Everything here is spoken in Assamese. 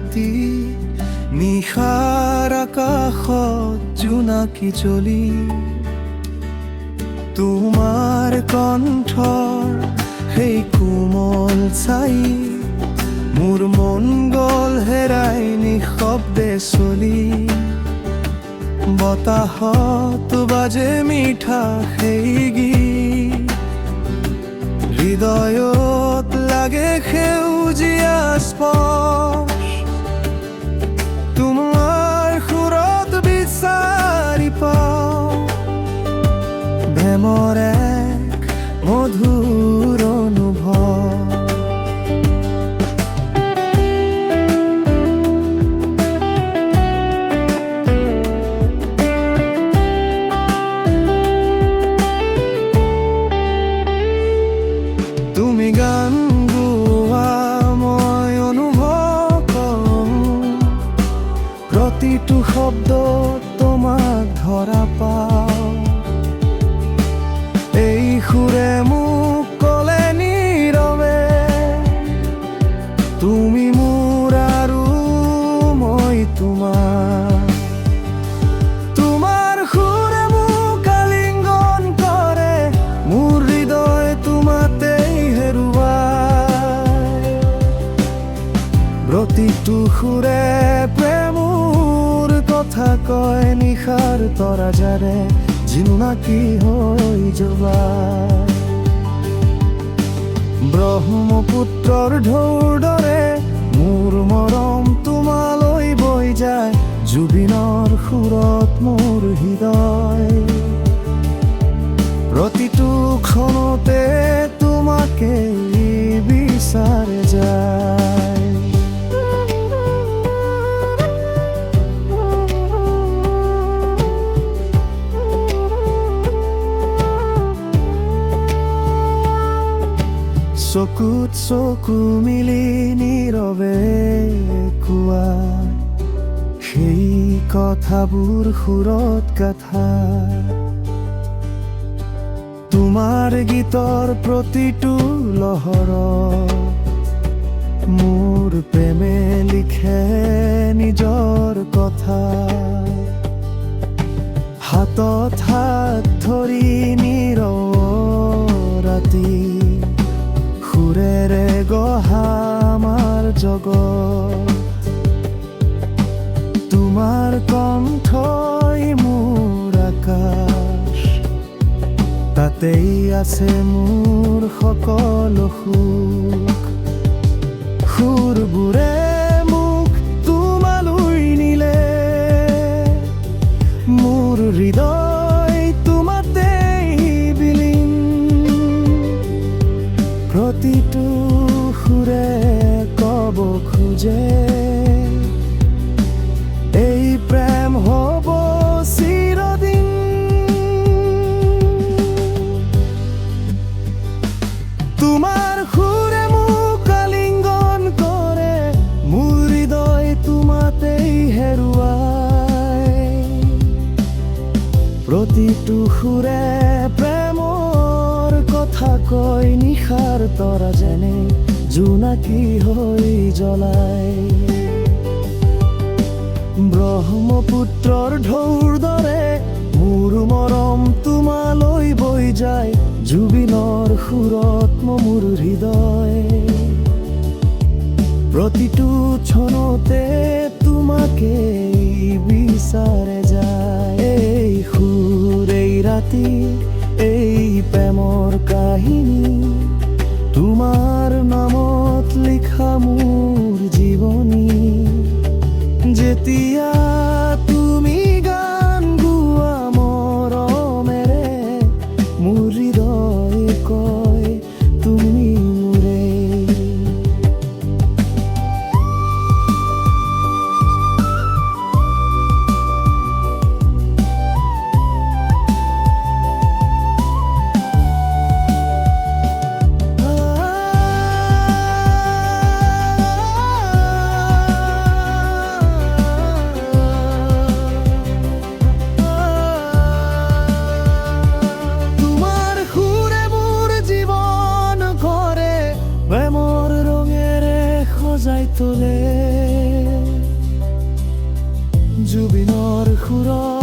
ৰাতি নিশাৰ আকাশত জোনাকী জ্বলি তোমাৰ কণ্ঠৰ সেই কোমল চাই মোৰ মন গ'ল হেৰাই নিশব্দে চলি বতাহত বাজে মিঠা সেই গীত হৃদয়ত লাগে সেউজীয়া স্পৰ্শ তোমাৰ সুৰত বিচাৰি পাওঁ প্ৰেমৰ এক মধুৰ অনুভৱ তুমি গান গোৱা মই অনুভৱ কৰোঁ প্ৰতিটো শব্দত তোমাক ধৰা পাওঁ এই সুৰে মোক ক'লে নীৰৱে তুমি মোৰ আৰু মই তোমাৰ তোমাৰ সুৰে মোক আলিংগন কৰে মোৰ হৃদয় তোমাতেই হেৰুৱাই প্ৰতিটো সুৰে প্ৰেমৰ কথা কয় নিশাৰ তৰা জাৰে জোনাকী হৈ জ্বলাই ব্ৰহ্মপুত্ৰৰ ঢৌৰ দৰে মোৰ মৰম তোমালৈ বৈ যায় জুবিনৰ সুৰত মোৰ হৃদয় প্ৰতিটো ক্ষণতে তোমাকে বিচাৰে যায় চকুত চকু মিলি নীৰৱে কোৱা সেই কথাবোৰ সুৰত গাথা তোমাৰ গীতৰ প্ৰতিটো লহৰত মোৰ প্ৰেমে লিখে নিজৰ কথা হাতত হাত ধৰি ৰাতি সুৰেৰে গঢ়া আমাৰ জগত তোমাৰ কণ্ঠই মোৰ আকাশ তাতেই আছে মোৰ সকলো সুখ সুৰবোৰে মোক তোমালৈ নিলে মোৰ হৃদয় তোমাতেই বিলীন প্ৰতিটো সুৰে ক'ব খোজে এই প্ৰেম হ'ব চিৰদিন তোমাৰ সুৰে মোক আলিংগন কৰে মোৰ হৃদয় তোমাতেই হেৰুৱাই প্ৰতিটো সুৰে প্ৰেমৰ কথা কয় নিশাৰ তৰা যেনে জোনাকী হৈ জ্বলাই ব্ৰহ্মপুত্ৰৰ ঢৌৰ দৰে মোৰ মৰম তোমালৈ বৈ যায় জুবিনৰ সুৰত মোৰ হৃদয় প্ৰতিটো ক্ষণতে তোমাকে বিচাৰে যায় এই সুৰ এই ৰাতি এই প্ৰেমৰ কাহিনী তোমাৰ নামত লিখা মোৰ জীৱনী যেতিয়া তুমি গান গোৱা মৰমেৰে মোৰ হৃদয় কয় তুমি মোৰে তোলে জুবিনৰ সুৰত